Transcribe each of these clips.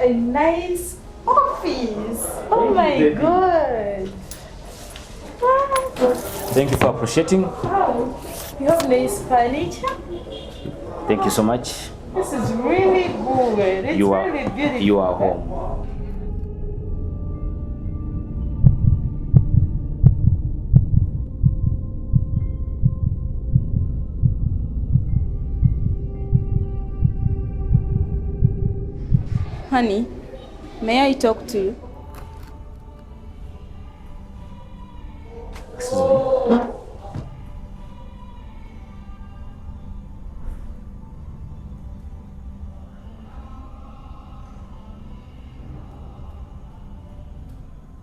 a nice office. Oh my God. Wow. Thank you for appreciating. Wow. You have nice furniture. Thank you so much. This is really good. It's really beautiful. You are home. Honey, may I talk to you? Excuse me.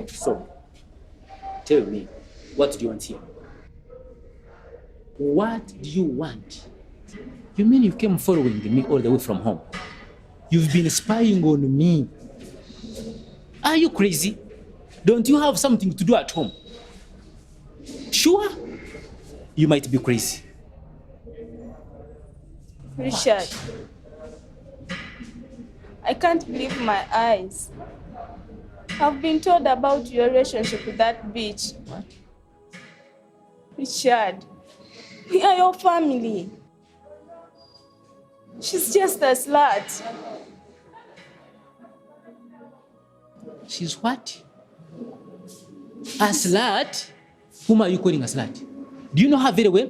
So, tell me, what do you want here? What do you want? You mean you came following me all the way from home? You've been spying on me. Are you crazy? Don't you have something to do at home? Sure? You might be crazy. Richard, I can't believe my eyes. I've been told about your relationship with that bitch. What? Richard, we are your family. She's just a slut. She's what? A slut? Whom are you calling a slut? Do you know her very well?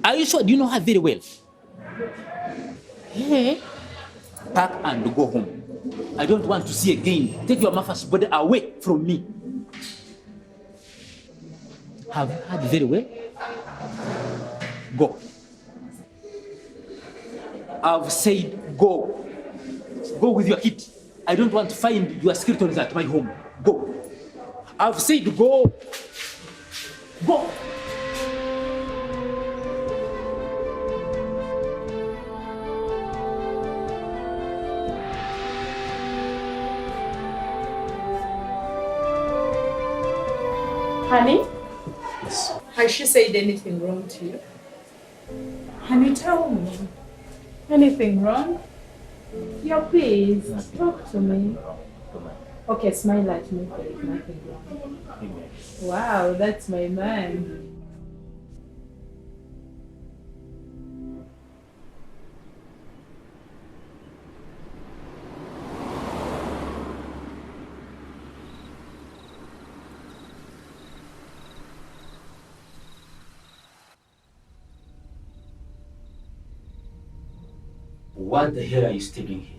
Are you sure? Do you know her very well? Hey, pack and go home. I don't want to see again. Take your mother's body away from me. Have you heard very well? Go. I've said go. Go with your kid. I don't want to find your skeletons at my home. Go. I've said go. Go. Honey, Yes. has she said anything wrong to you? Honey, tell me. Anything wrong? Yeah, please, talk to me. Okay, smile at me. There is nothing wrong. Wow, that's my man. What the hell are you stealing here?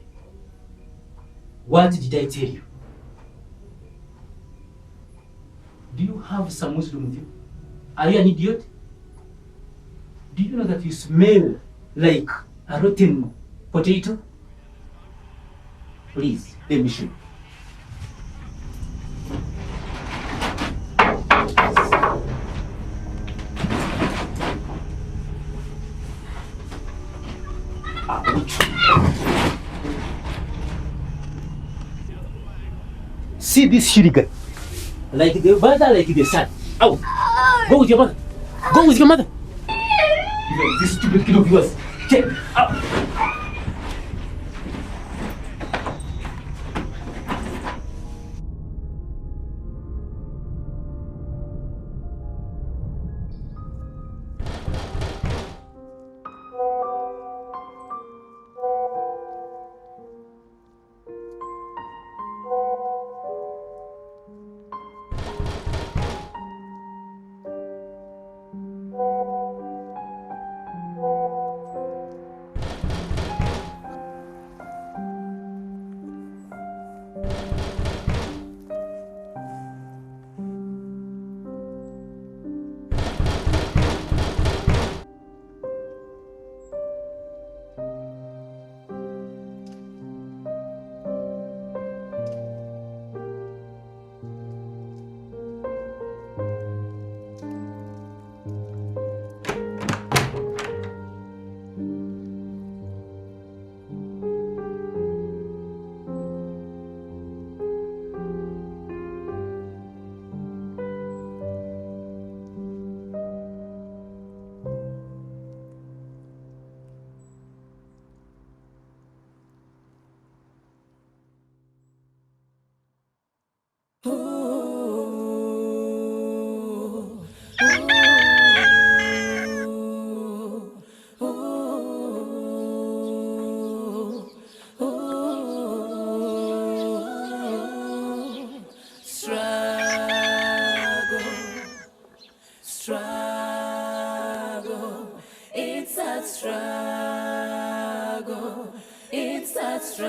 What did I tell you? Do you have some wisdom with you? Are you an idiot? Do you know that you smell like a rotten potato? Please, let me show you. See this hooligan? Like the mother, like the son. Out! Go with your mother. Go with your mother. This stupid kid of yours. Get out! a struggle. It's a struggle.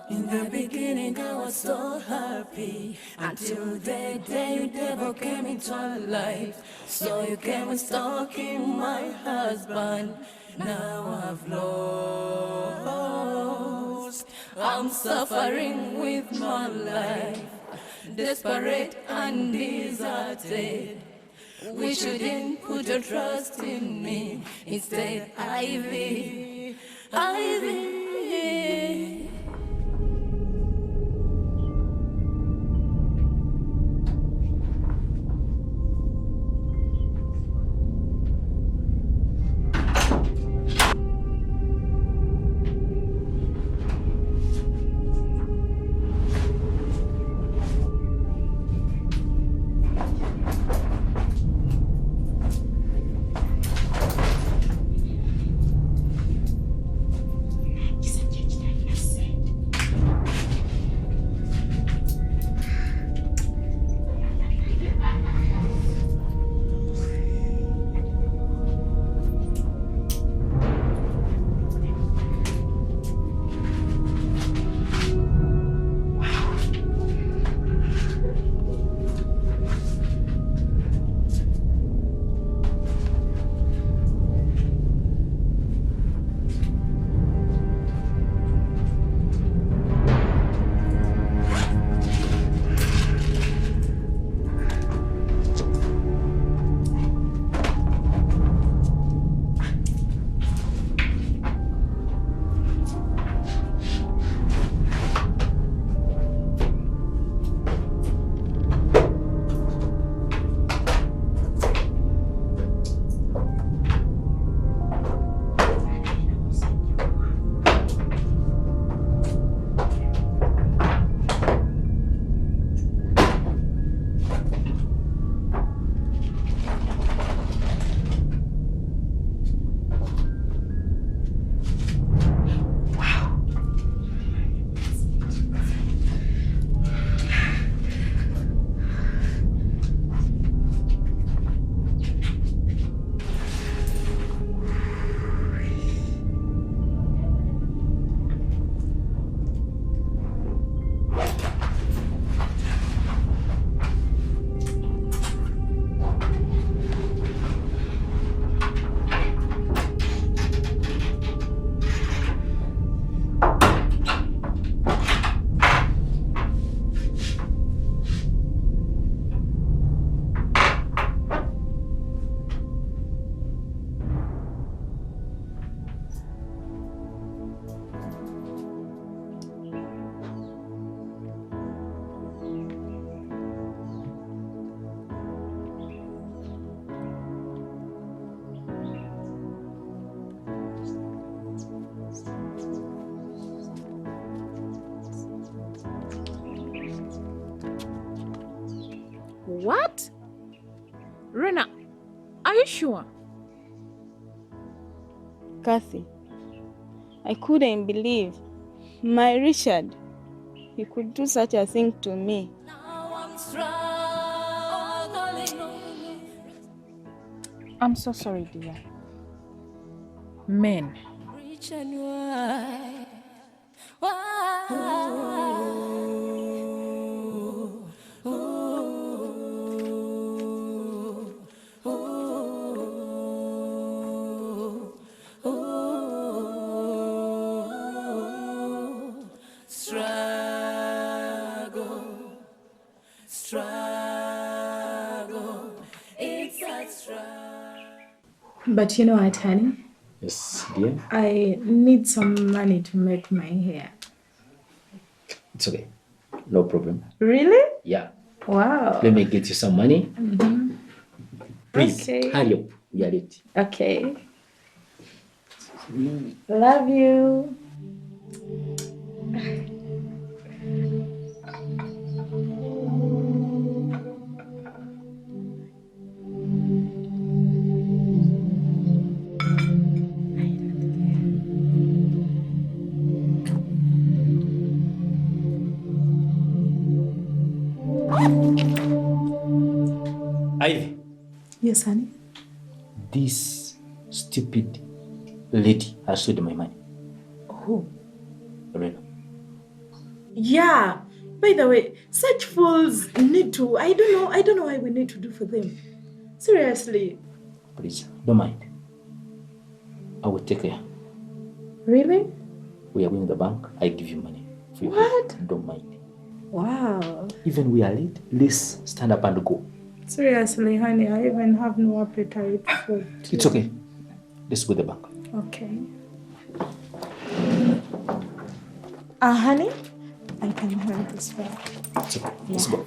In the beginning I was so happy until the day you devil came into our life. So you came and stalking my husband. Now I've lost. I'm suffering with my life, desperate and deserted. Wish you didn't put your trust in me. Instead, Ivy. What? Rena, are you sure? Kathy, I couldn't believe my Richard, he could do such a thing to me. Now I'm struggling. I'm so sorry, dear. Men. Richard, why? Why? But you know what, honey? Yes, dear. I need some money to make my hair. It's okay. No problem. Really? Yeah. Wow. Let me get you some money. Mm-hmm. Please, Okay. hurry up. We are late. Okay. Love you. Ivy. Yes, honey. This stupid lady has stolen my money. Who? Rena. Yeah. By the way, such fools need to. I don't know why we need to do for them. Seriously. Please, don't mind. I will take care. Really? We are going to the bank. I give you money. For your What? help. Don't mind. Wow. Even we are late, let's stand up and go. Seriously, honey, I even have no appetite for tea. It's okay. Let's go to the bank. Okay. Honey, I can have this one. It's okay. Let's go.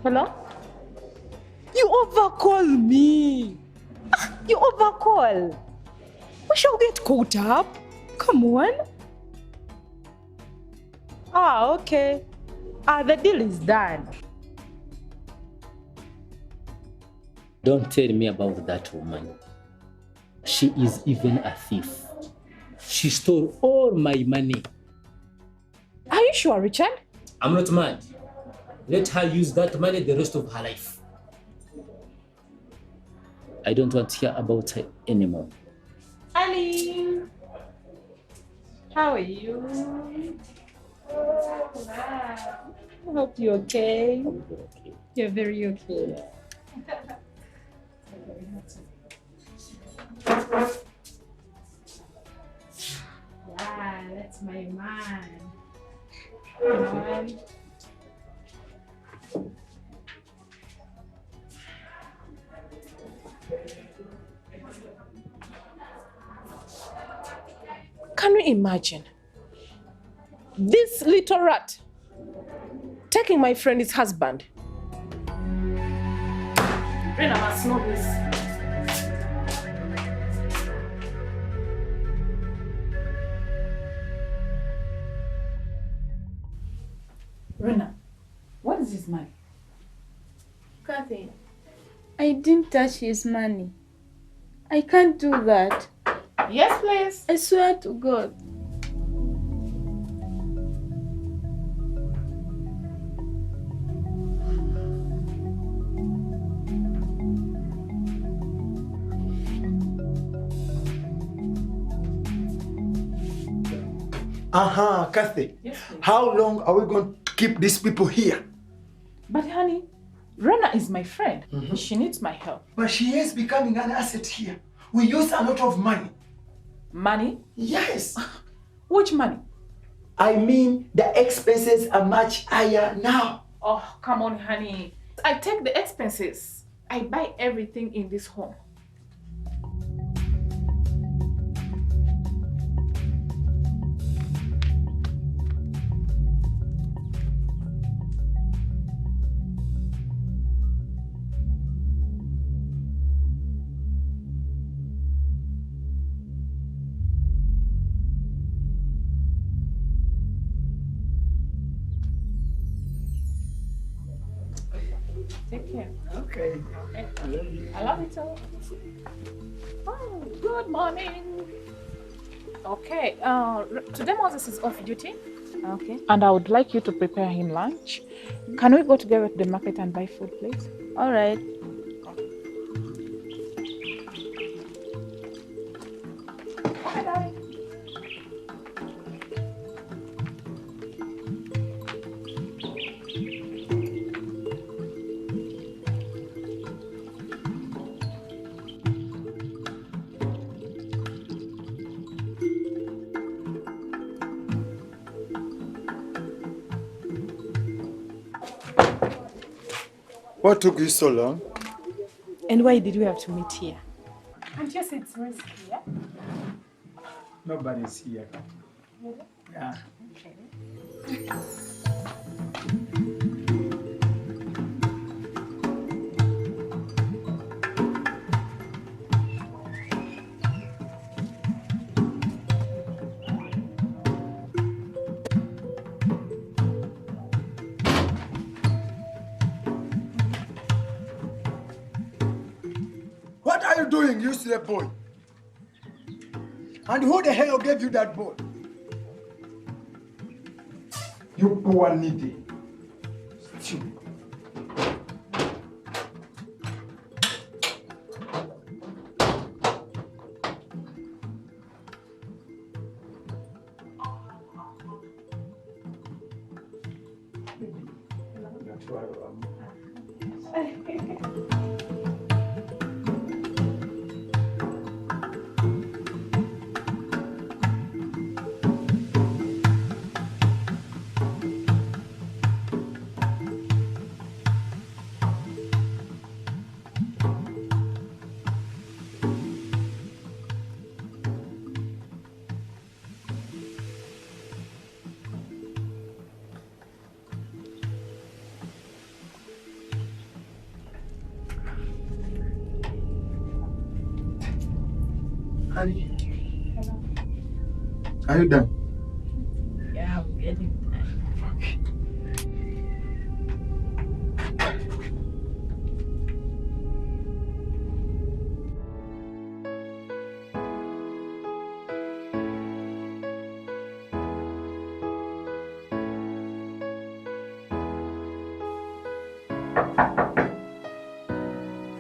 Hello? You overcall me. You overcall. We shall get caught up. Come on. Okay. The deal is done. Don't tell me about that woman. She is even a thief. She stole all my money. Are you sure, Richard? I'm not mad. Let her use that money the rest of her life. I don't want to hear about her anymore. Honey, how are you? Oh, wow. I hope you're okay. You're very okay. Yeah, that's my man. Come on. Can you imagine? This little rat taking my friend's husband. Rena must know this. Rena, what is his money? Kathy, I didn't touch his money. I can't do that. Yes, please. I swear to God. Kathy. Yes, please. How long are we going to keep these people here? But honey, Rena is my friend. She needs my help. But she is becoming an asset here. We use a lot of money. Money? Yes. Which money? I mean, the expenses are much higher now. Oh, come on, honey. I take the expenses. I buy everything in this home. Take care. Okay. I love you too. Oh, good morning. Okay, today Moses is off duty. Okay. And I would like you to prepare him lunch. Can we go together to the market and buy food, please? All right. Okay, darling. What took you so long? And why did we have to meet here? And yes, it's risky, yeah? Nobody's here. Yeah. What are you doing, you silly boy? And who the hell gave you that ball? You poor needy. Stupid. Honey, are you done? Yeah, I'm getting tired. Okay.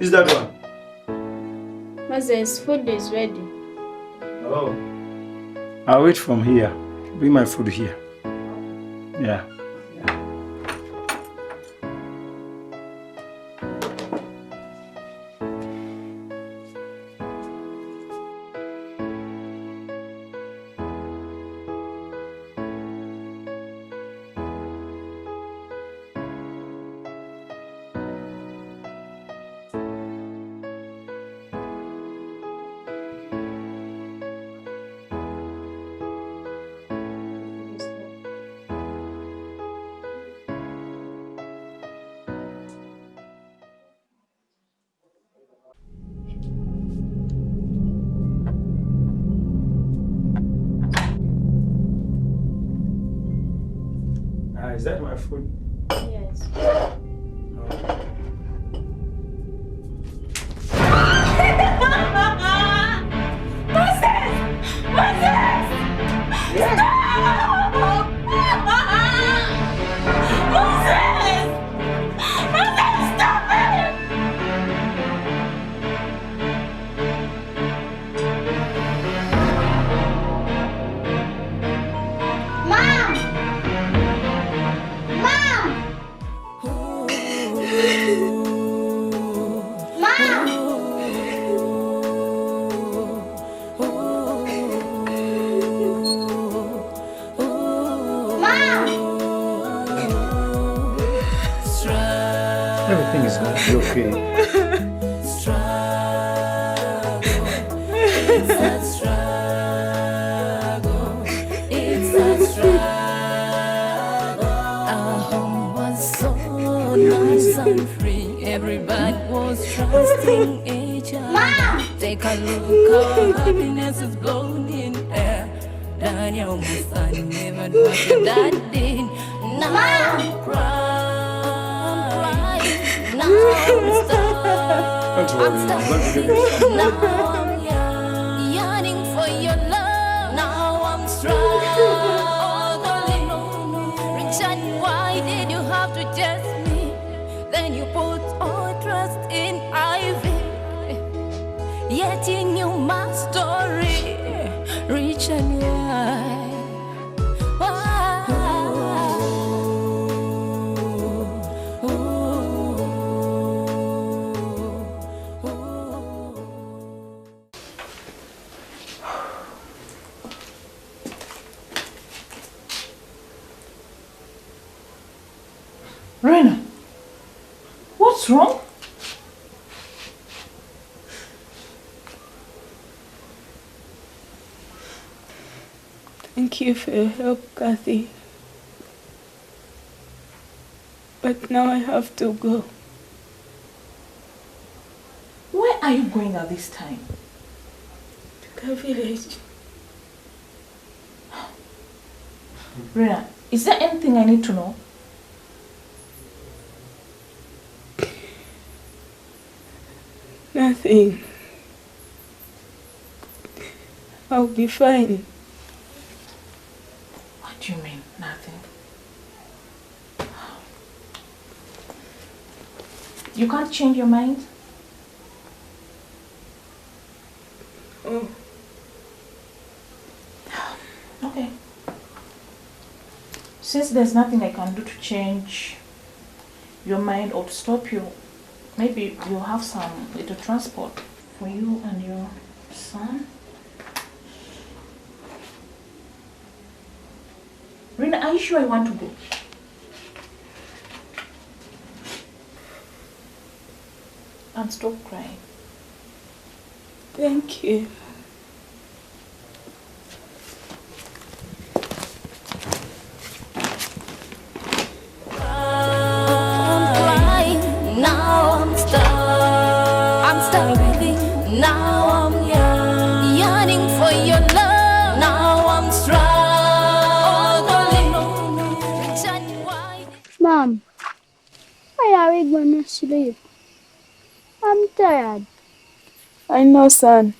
Is that one? Moses, food is ready. Oh. I'll wait from here. Bring my food here. Yeah. Is that my food? Yes. Everything is going to be okay. Everybody was trusting each other. Take a look, how happiness is blown in air. Daniel, my son, never do what your dad did. Now I'm crying. Now I'm stuck. Don't worry, I'm going to get it. Now I'm yearning for your love. Now I'm struggling. Richard, why did you have to test me? Then you put all trust in Ivy. Yet you knew my story. Richard, why? Raina, what's What's wrong? Thank you for your help, Kathy. But now I have to go. Where are you going at this time? To the village. Rena, is there anything I need to know? Nothing. I'll be fine. What do you mean, nothing? You can't change your mind? Oh, Okay. Since there's nothing I can do to change your mind or to stop you, maybe we'll have some little transport for you and your son. Rina, are you sure you want to go? And stop crying. thank you. Now I'm stuck. I'm stuck breathing. Now I'm yearning for your love. Now I'm struggling. Returning why? Mom, why are we going to sleep? I'm tired. I know, son.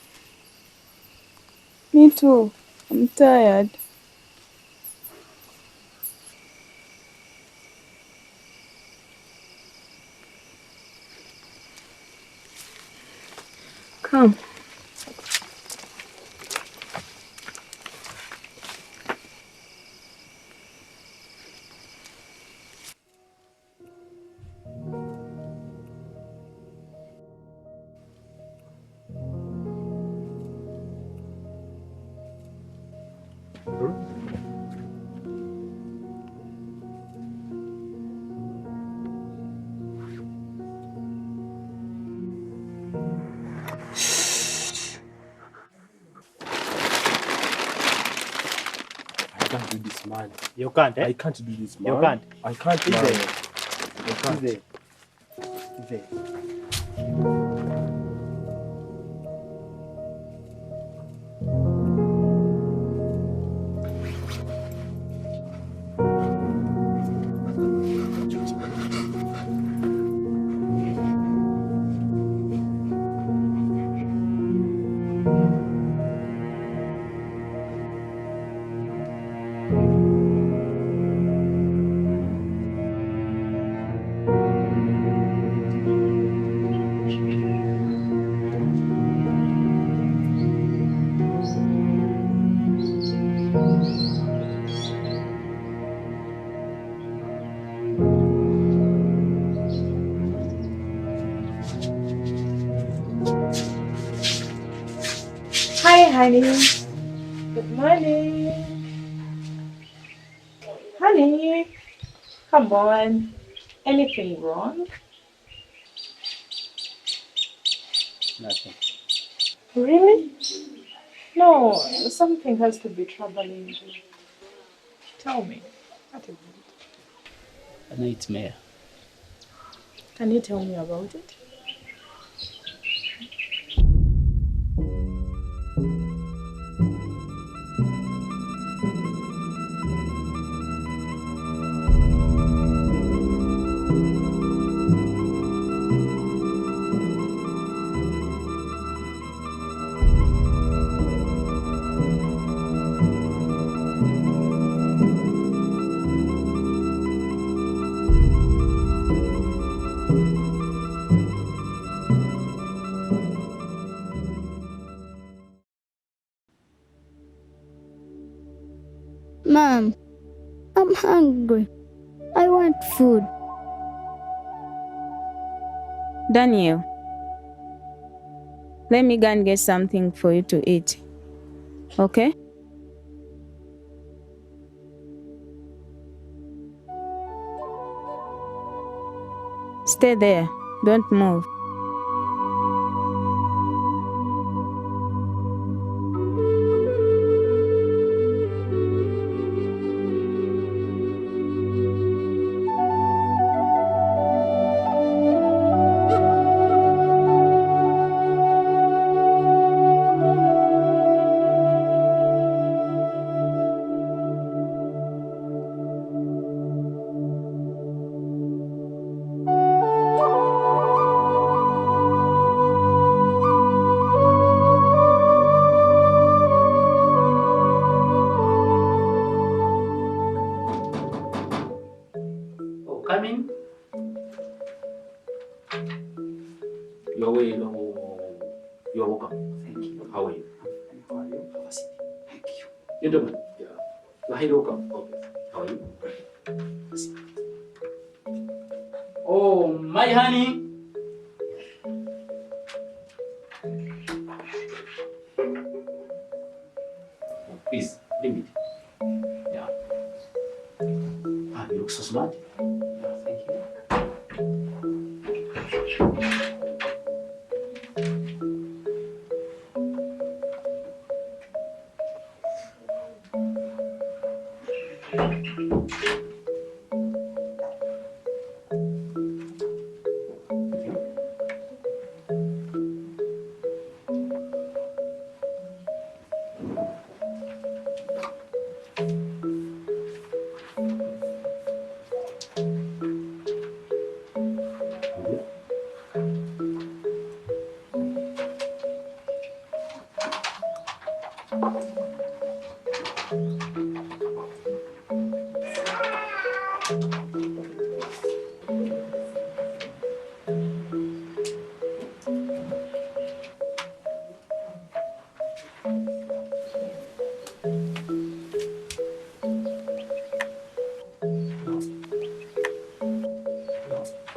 Me too. I'm tired. Come. I can't do this, man. You can't, eh? I can't do this, man. You can't. I can't, man. I can't. Easy. Easy. Hi, honey. Good morning. Honey, come on. Anything wrong? Nothing. Really? No, something has to be troubling you. Tell me. What is it? A nightmare. Can you tell me about it? Mom, I'm hungry. I want food. Daniel, let me go and get something for you to eat. Okay? Stay there. Don't move. Oh, come in. You're welcome. Thank you. How are you? How are you? Have a seat. Thank you. Gentlemen, you're highly welcome. Okay. How are you? Have a seat. Oh, my honey. Oh, please, leave it. Yeah. Ah, you look so smart. Yeah, thank you.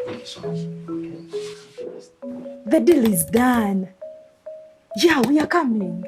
Thank you so much. Okay. The deal is done. Yeah, we are coming.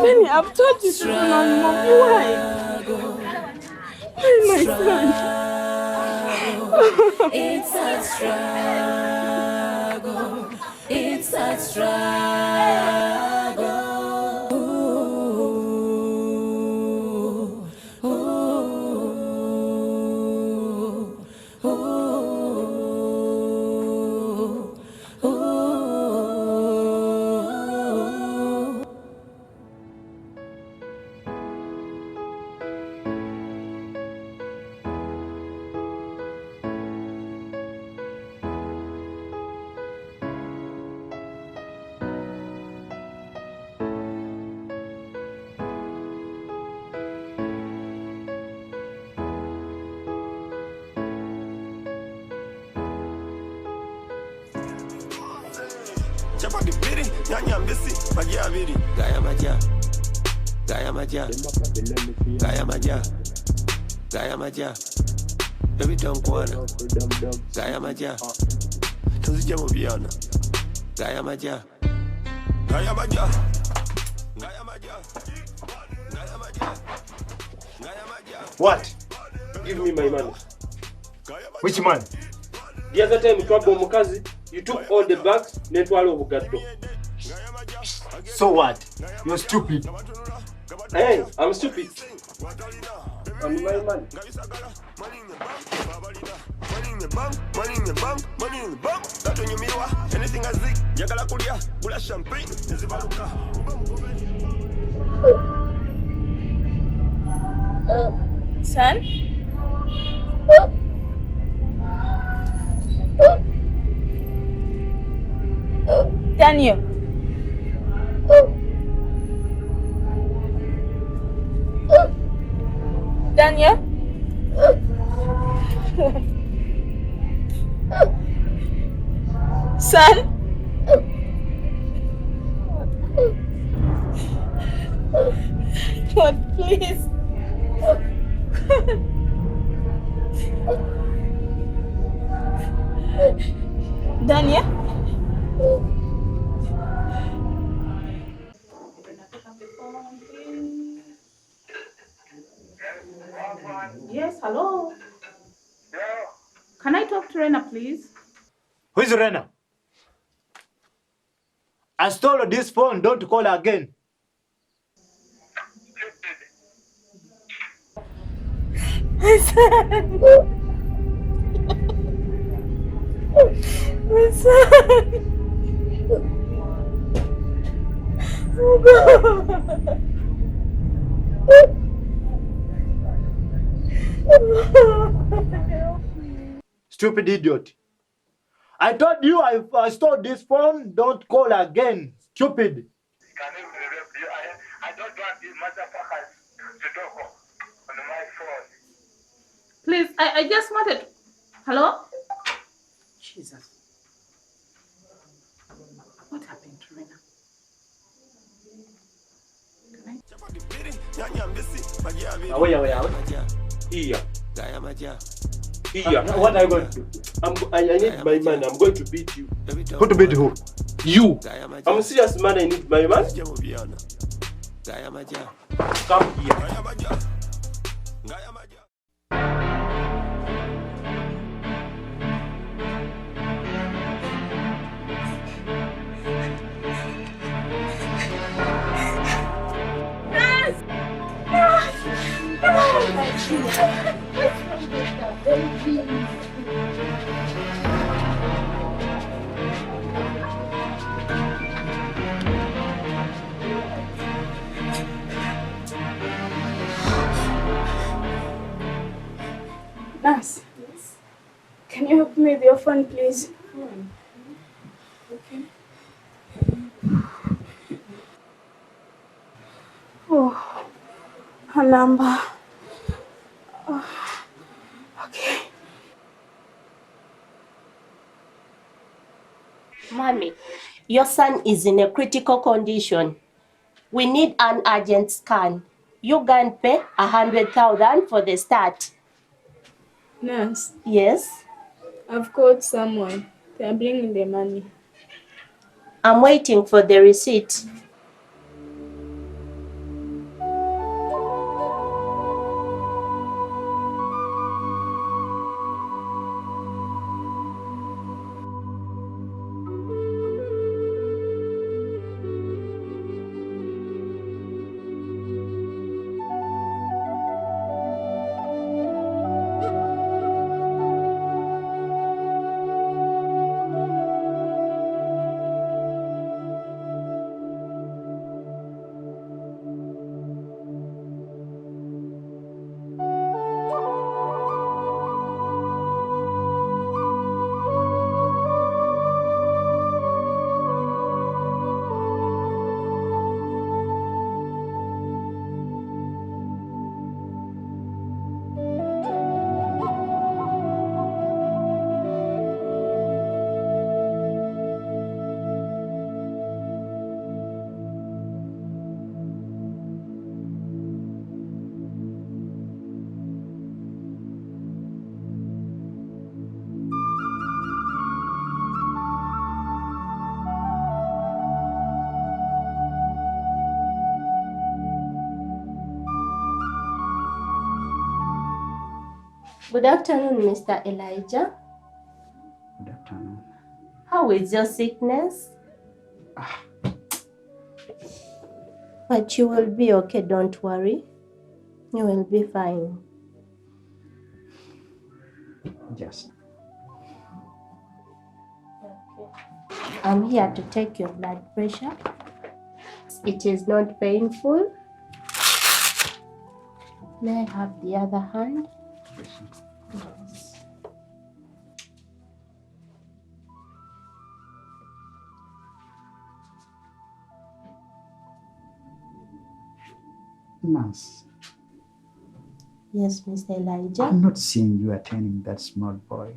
Lenny, I've told you to do not move. Why? Why, my son? It's a struggle. It's a struggle. Ooh, ooh, ooh. Chapati biri, nyanya mbisi, magia biri. Gaya magia. Gaya magia. Gaya magia. Gaya magia. Baby don't wanna. Gaya magia. Tuzija mu byana. Gaya magia. Gaya magia. Gaya magia. Gaya magia. Gaya magia. What? Give me my money. Which man? The other time you trouble Mukazi, you took all the bags, netwala obugatto. So what? You're stupid. Hey, I'm stupid. And my money. Money in the bank, money in the bank, money in the bank. That when you miwa, anything I zig, yagala kulia, bula champagne, nezibaluka. Son? Daniel. Daniel? Son? God, please. Daniel? Yes, hello. Can I talk to Rena, please? Who is Rena? I stole this phone, don't call again. My son. My son. Oh God. Stupid idiot. I told you I stole this phone, don't call again. Stupid. I don't want these motherfuckers to talk on my phone. Please, I just wanted. Hello? Jesus. What happened to Rena? Here. Here. What are you going to do? I need my money. I'm going to beat you. Who to beat who? You. I'm serious, man. I need my money. Come here. Nurse, can you help me with your phone, please? Okay. Oh, her number. Oh, okay. Mommy, your son is in a critical condition. We need an urgent scan. You can pay 100,000 for the start. Nurse? Yes? I've called someone. They are bringing the money. I'm waiting for the receipt. Good afternoon, Mr. Elijah. Good afternoon. How is your sickness? But you will be okay, don't worry. You will be fine. Just. I'm here to take your blood pressure. It is not painful. May I have the other hand? Yes. Nurse, Yes, Mr. Elijah. I'm not seeing you attending that small boy.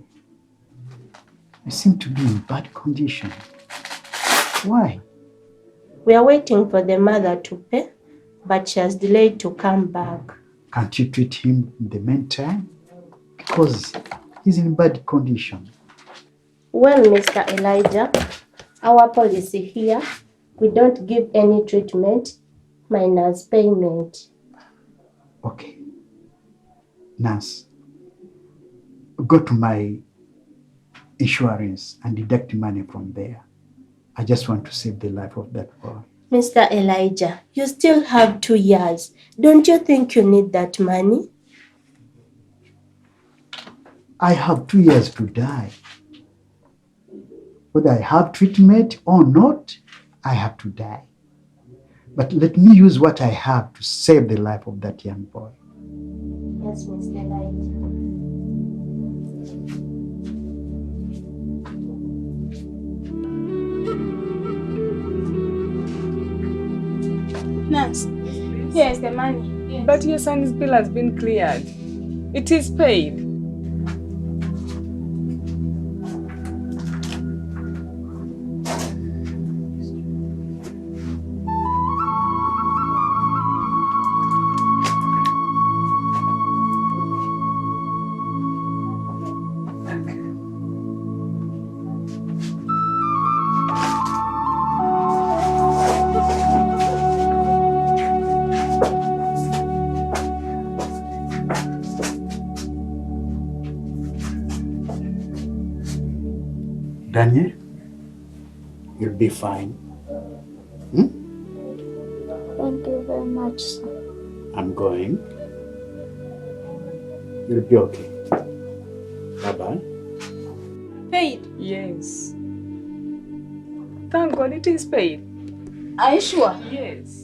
You seem to be in bad condition. Why? We are waiting for the mother to pay, but she has delayed to come back. Can't you treat him in the meantime? Because he's in bad condition. Well, Mr. Elijah, our policy here, we don't give any treatment minus payment. Okay. Nurse, go to my insurance and deduct money from there. I just want to save the life of that boy. Mr. Elijah, you still have 2 years. Don't you think you need that money? I have 2 years to die. Whether I have treatment or not, I have to die. But let me use what I have to save the life of that young boy. Yes, Mr. Elijah. Nurse, here is the money. But your son's bill has been cleared. It is paid. Daniel, you'll be fine. Hmm? Thank you very much, sir. I'm going. You'll be okay. Bye-bye. Paid. Yes. Thank God it is paid. Are you sure? Yes.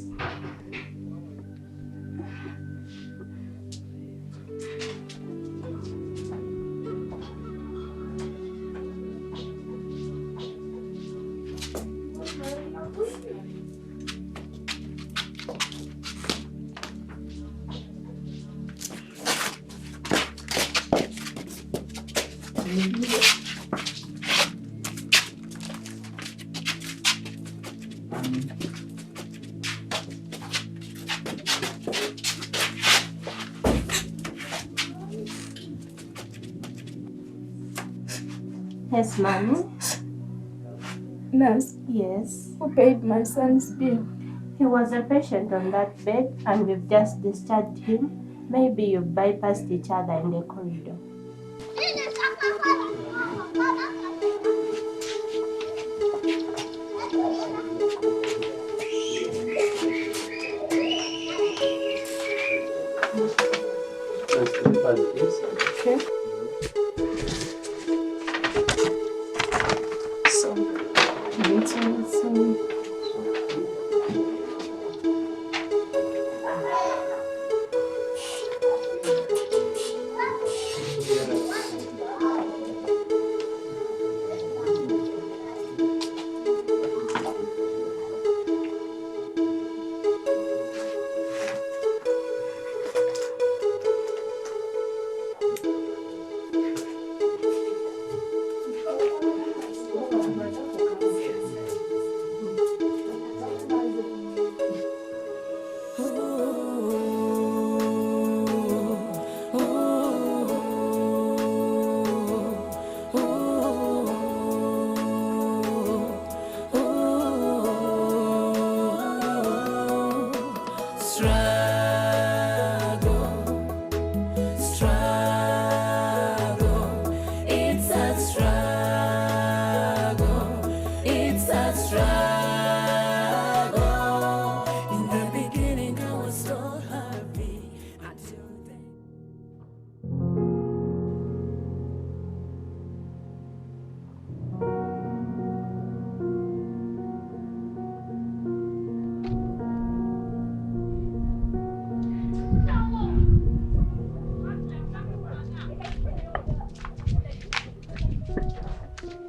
Yes, Mommy. Nurse, Yes. who paid my son's bill? He was a patient on that bed and we've just discharged him. Maybe you bypassed each other in the corridor. Okay. So,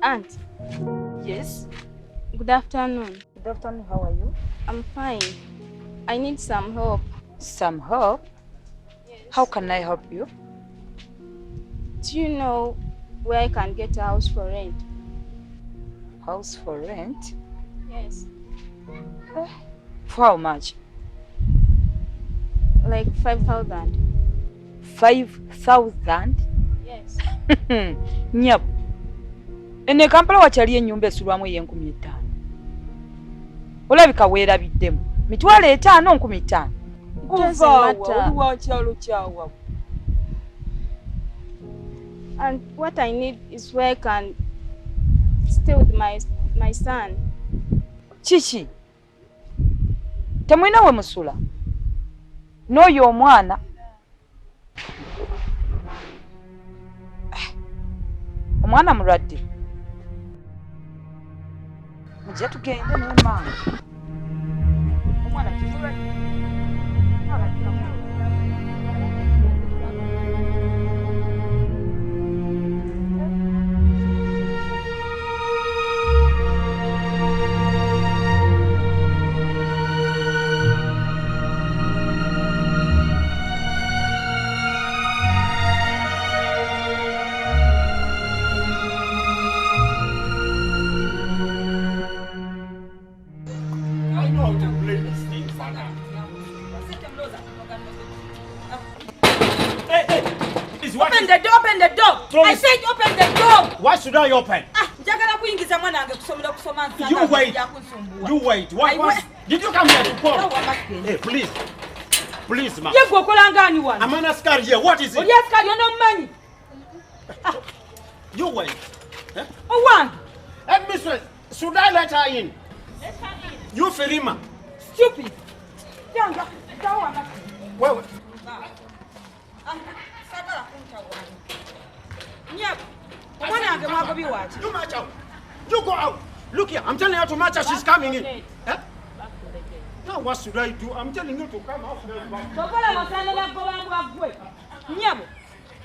Aunt. Yes. Good afternoon. Good afternoon. How are you? I'm fine. I need some help. Some help? Yes. How can I help you? Do you know where I can get a house for rent? House for rent? Yes. For how much? Like 5,000. 5,000? Yes. Nyap. Ene Kampala wakyali ennyumba esulwamu ey'enkumi 5. Olabika weerabiddemu. Mitwalo 5 nkumi 5. And what I need is where I can stay with my son. Kiki? Temulina we musula? N'oyo omwana? Omwana mulwadde? Mujja tugende ne maama. Omwana kimulwadde? I know how to play this thing, Father. Hey, open the door, open the door. I said open the door. Why should I open? Njagala kuyingiza mwana wange kusoma nsanga. You wait. What? Did you come here to call? Hey, please. Please, ma. Ye gwokola ngani wano? I'm an askari here. What is it? Oli askari ono mmanyi. You wait. Owange. Hey, mistress, should I let her in? Let her in. You Firima. Stupid. Yanga, dawa na. Wewe. Sagala kunta wano. Nyabo. Mwana wange mwagobi wachi. You march out. You go out. Look here, I'm telling her to march out. She's coming in. Eh? Now what should I do? I'm telling you to come out. Tokola masana na gobangwa gwe. Nyabo.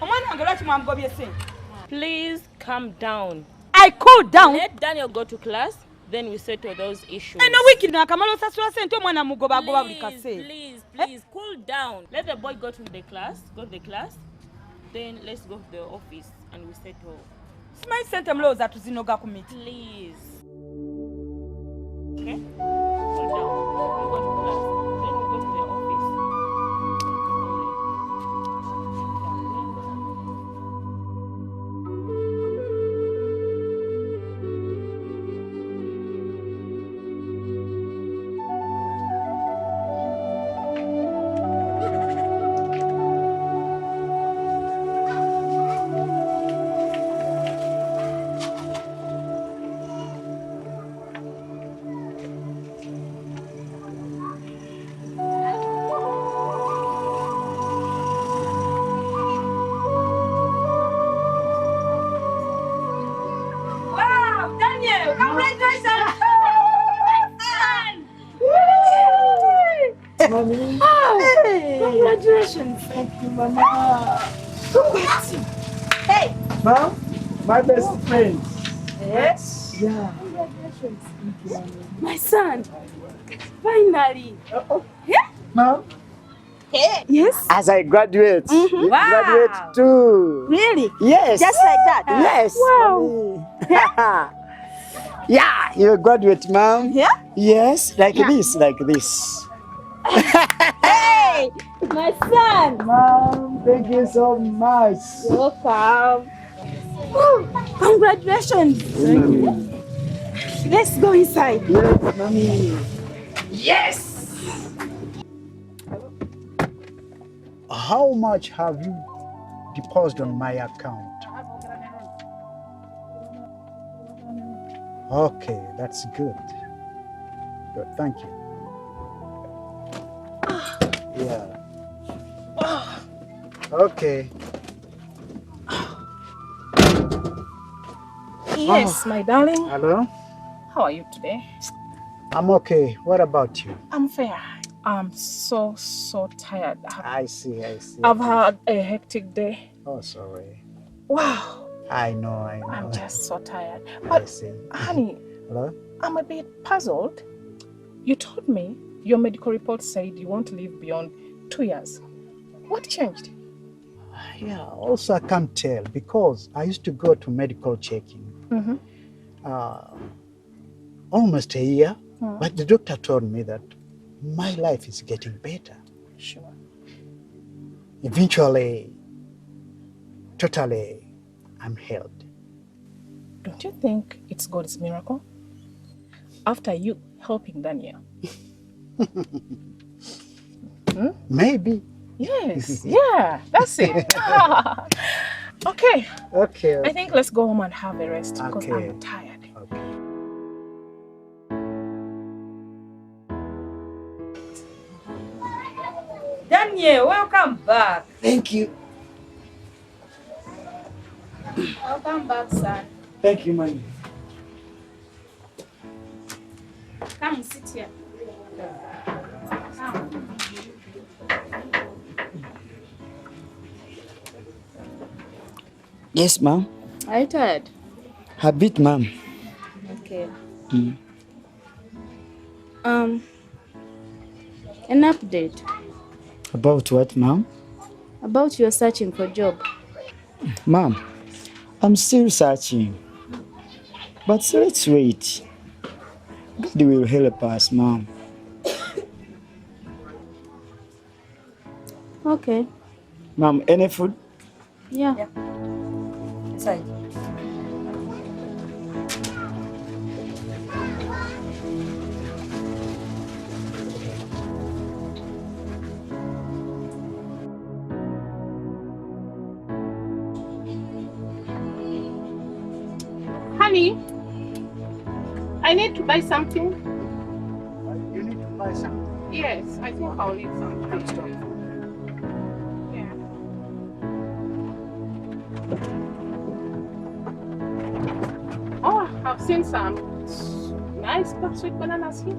Omwana wange lwaki mwamugobye sente? Please calm down. I cool down. Let Daniel go to class, then we settle those issues. Eno wiki nakamala osasula sente omwana mugoba goba buli kaseera. Please, cool down. Let the boy go to the class, then let's go to the office and we settle. Simanyi sente mulowooza tuzinoga ku miti. Please. Okay? Cool down. We go to class, then we go to the office. Wow, Daniel, congratulations! Mommy. Hey. Congratulations. Thank you, Mama. Hey. Mom, my best friend. Yes. Yeah. Congratulations. Thank you, Mommy. My son. Finally. Yeah? Mom? Hey. Yes. As I graduate, Mhm. you Wow. graduate too. Really? Yes. Just like that? Yes. Wow. Yeah, you graduate, Mom. Yeah? Yes, like Yeah. this, like this. Hey, my son. Mom, thank you so much. You're welcome. Congratulations. Thank you. Let's go inside. Yes, Mommy. Yes. How much have you deposited on my account? Okay, that's good. Good, thank you. Yeah. Okay. Yes, my darling. Hello? How are you today? I'm okay. What about you? I'm fair. I'm so tired. I see. I've had a hectic day. Oh, sorry. Wow. I know. I'm just so tired. I But, see. honey, Hello? I'm a bit puzzled. You told me your medical report said you won't live beyond 2 years. What changed? Yeah, also I can't tell because I used to go to medical checking almost a year, but the doctor told me that my life is getting better. Sure. Eventually, totally, I'm healed. Don't you think it's God's miracle? After you helping Daniel. Maybe. Yes, yeah, that's it. Okay. Okay. I think let's go home and have a rest because Okay. I'm tired. Daniel, welcome back. Thank you. Welcome back, son. Thank you, Mommy. Come sit here. Come. Yes, ma'am. Are you tired? A bit, ma'am. Okay. Mm. An update About what, ma'am? about your searching for job. Ma'am, I'm still searching. But let's wait. God will help us, ma'am. Okay. Ma'am, any food? Yeah. Inside. Honey, I need to buy something. You need to buy something. Yes, I think I'll need some food stuff. Yeah. Oh, I've seen some nice sweet bananas here.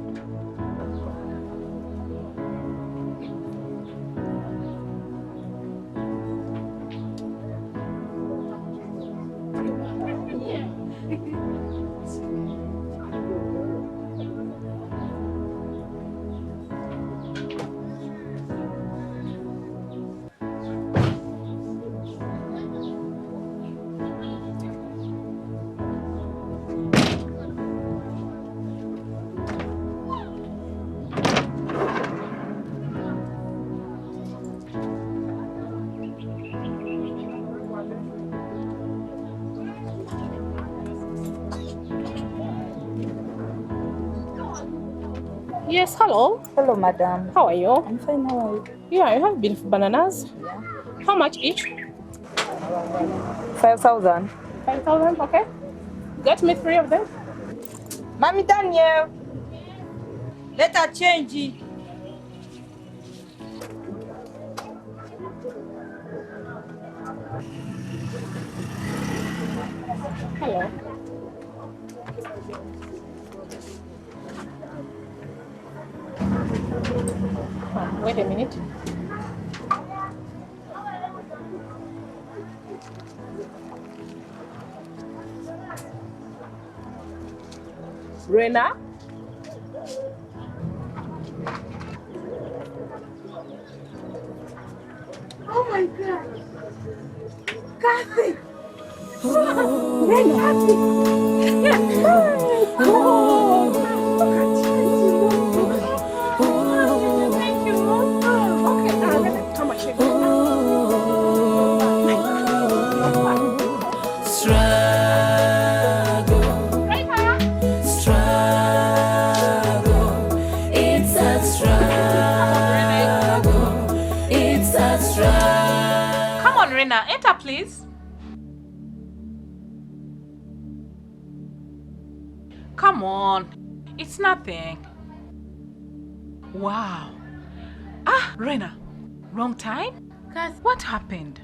Yes, hello. Hello, madam. How are you? I'm fine. How are you? Yeah, I have beef bananas. Yeah. How much each? 5,000. 5,000, okay. Get me 3 of them. Mommy Daniel. Let her change. Hello. Wait a minute. Rena? Oh my God. Kathy. Rena. Kathy. Oh, look at you. Thank you. Okay, let me come and shake it. Struggle, it's a struggle, it's a struggle. Come on, Rena, enter, please. Come on, it's nothing. Wow. Ah, Rena, wrong time? Guys, what happened?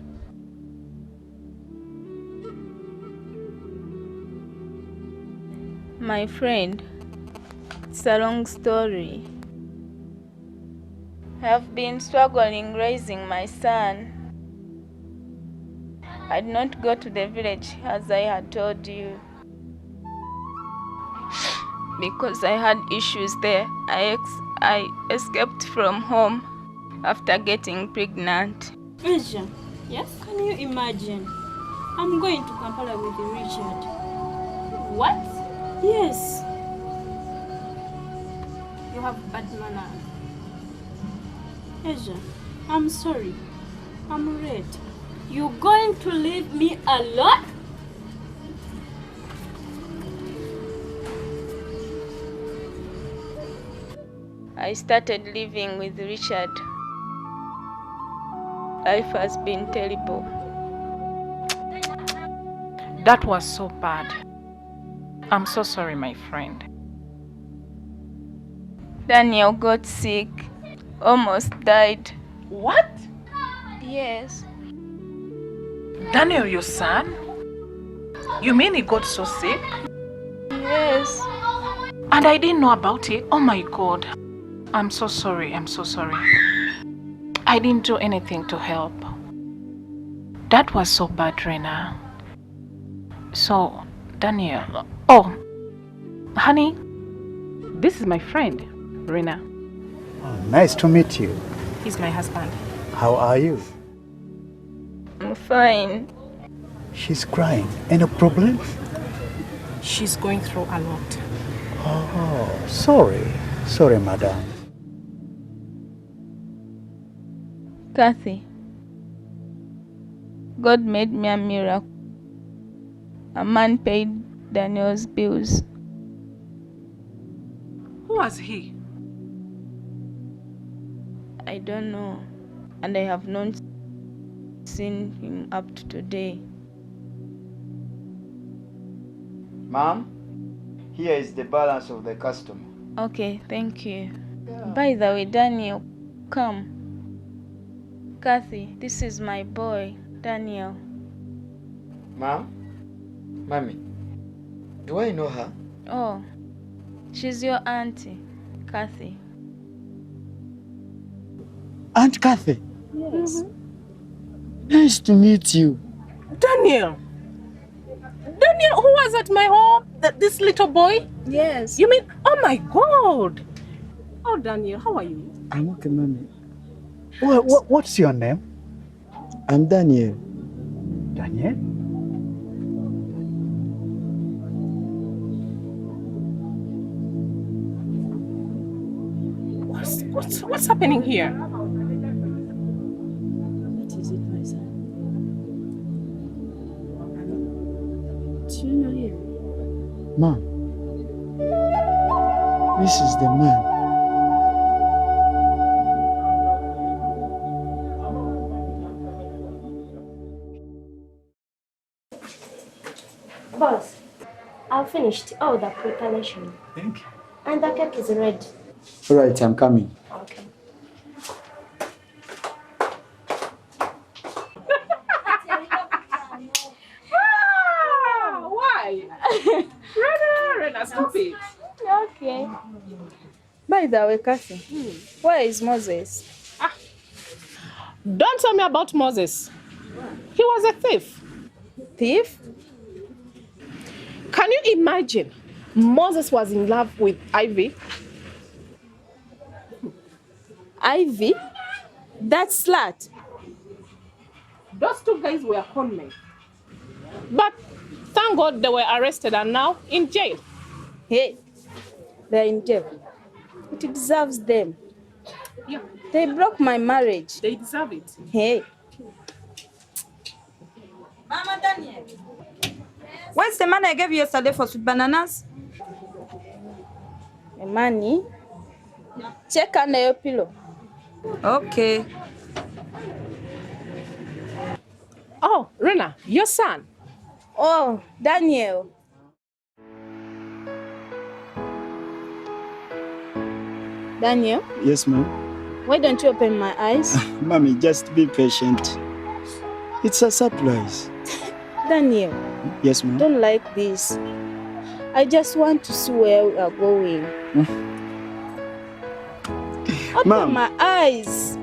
My friend, it's a long story. I've been struggling raising my son. I did not go to the village as I had told you. Because I had issues there. I escaped from home after getting pregnant. Asia, yes? Can you imagine? I'm going to Kampala with Richard. What? Yes. You have bad manners. Asia, I'm sorry. I'm red. You're going to leave me alone? I started living with Richard. Life has been terrible. That was so bad. I'm so sorry, my friend. Daniel got sick. Almost died. What? Yes. Daniel, your son? You mean he got so sick? Yes. And I didn't know about it? Oh my God. I'm so sorry. I'm so sorry. I didn't do anything to help. That was so bad, Rena. So, Daniel. Oh, honey, this is my friend, Rena. Oh, nice to meet you. He's my husband. How are you? I'm fine. She's crying. Any problem? She's going through a lot. Oh, sorry. Sorry, madam. Kathy, God made me a miracle. A man paid Daniel's bills. Who was he? I don't know, and I have not seen him up to today. Ma'am, here is the balance of the customer. Okay, thank you. By the way, Daniel, come. Kathy, this is my boy, Daniel. Ma'am? Mommy, do I know her? Oh, she's your auntie, Kathy. Aunt Kathy. Yes. Nice to meet you. Daniel! Daniel, who was at my home? This little boy? Yes. You mean, oh my God! Oh, Daniel, how are you? I'm okay, mommy. What's your name? I'm Daniel. Daniel? What's happening here? What is it, my son? Do you know him? Mom, this is the man. Boss, I've finished all the preparation. Thank you. And the cake is ready. All right, I'm coming. Okay. Why? Rena, stop it. Okay. By the way, Kathy, where is Moses? Don't tell me about Moses. He was a thief. Thief? Can you imagine? Moses was in love with Ivy. Ivy? That slut. Those two guys were conmen. But thank God they were arrested and now in jail. Hey, they're in jail. It deserves them. Yeah. They broke my marriage. They deserve it. Hey. Mama Daniel, where's the money I gave you yesterday for sweet bananas? The money? Check under your pillow. Okay. Oh, Rena, your son. Oh, Daniel. Daniel, Yes, ma'am. why don't you open my eyes? Mommy, just be patient. It's a surprise. Daniel, Yes, ma'am. don't like this. I just want to see where we are going. Open Ma'am. my eyes.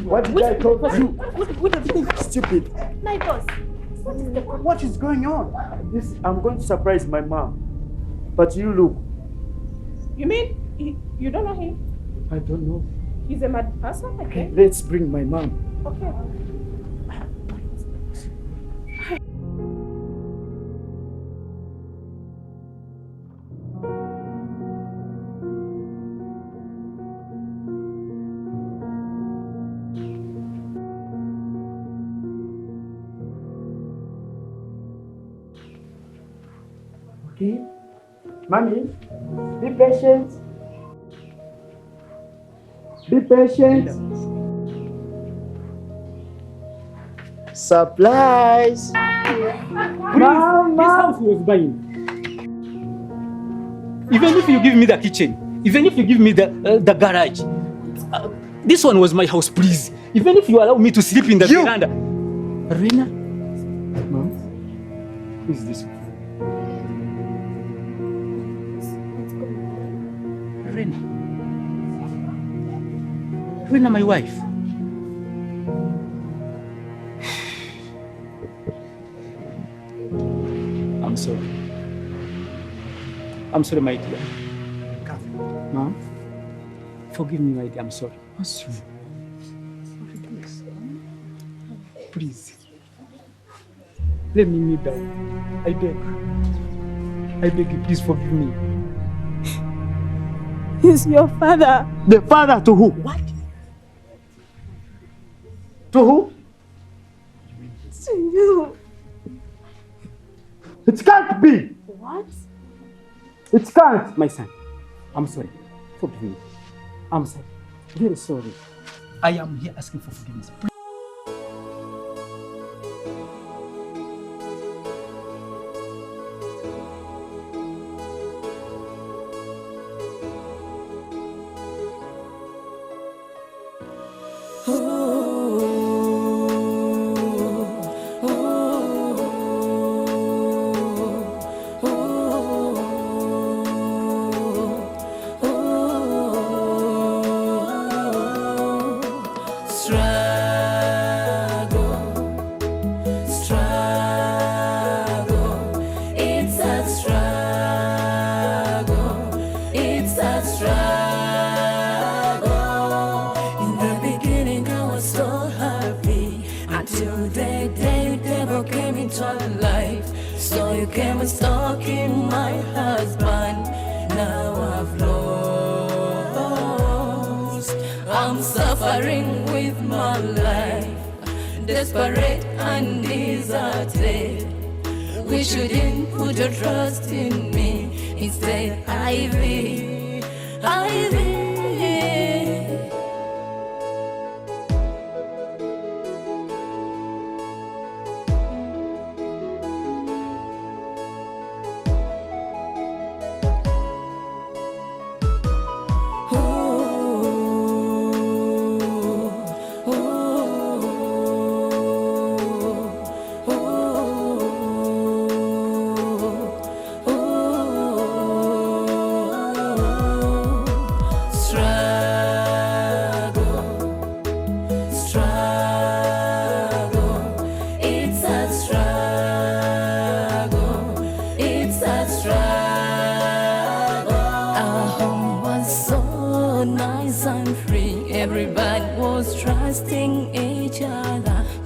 What did I tell you? Stupid. My boss, What is going on? I'm going to surprise my mom. But you look. You mean you don't know him? I don't know. He's a mad person, okay? Let's bring my mom. Okay. Okay? Mommy, be patient. Be patient. Surprise! Mama! This house was buying. Even if you give me the kitchen, even if you give me the garage, this one was my house, please. Even if you allow me to sleep in the veranda. Rena? Mom? Who is this one? Rena, my wife. I'm sorry. I'm sorry, my dear. Mom, forgive me, my dear. I'm sorry. What's wrong? Please. Let me kneel down. I beg. I beg you, please forgive me. He's your father. The father to who? What? To who? To you. It can't be. What? It can't. My son, I'm sorry. Forgive me. I'm sorry. Very sorry. I am here asking for forgiveness. Desperate and deserted. We shouldn't put your trust in me. Instead, Ivy.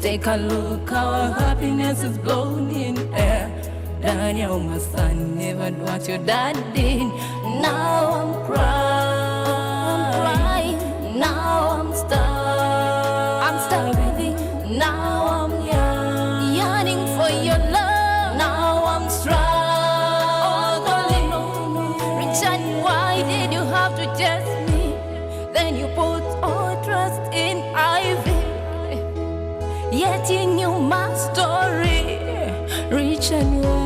Take a look, our happiness is blown in air. Daniel, my son, never do what your dad did. Now I'm crying. Now I'm starving. Now I'm yearning for your love. Now I'm struggling. Richard, why did you have to test me? Then you put all trust in Ivy. Yet you knew my story, Richard.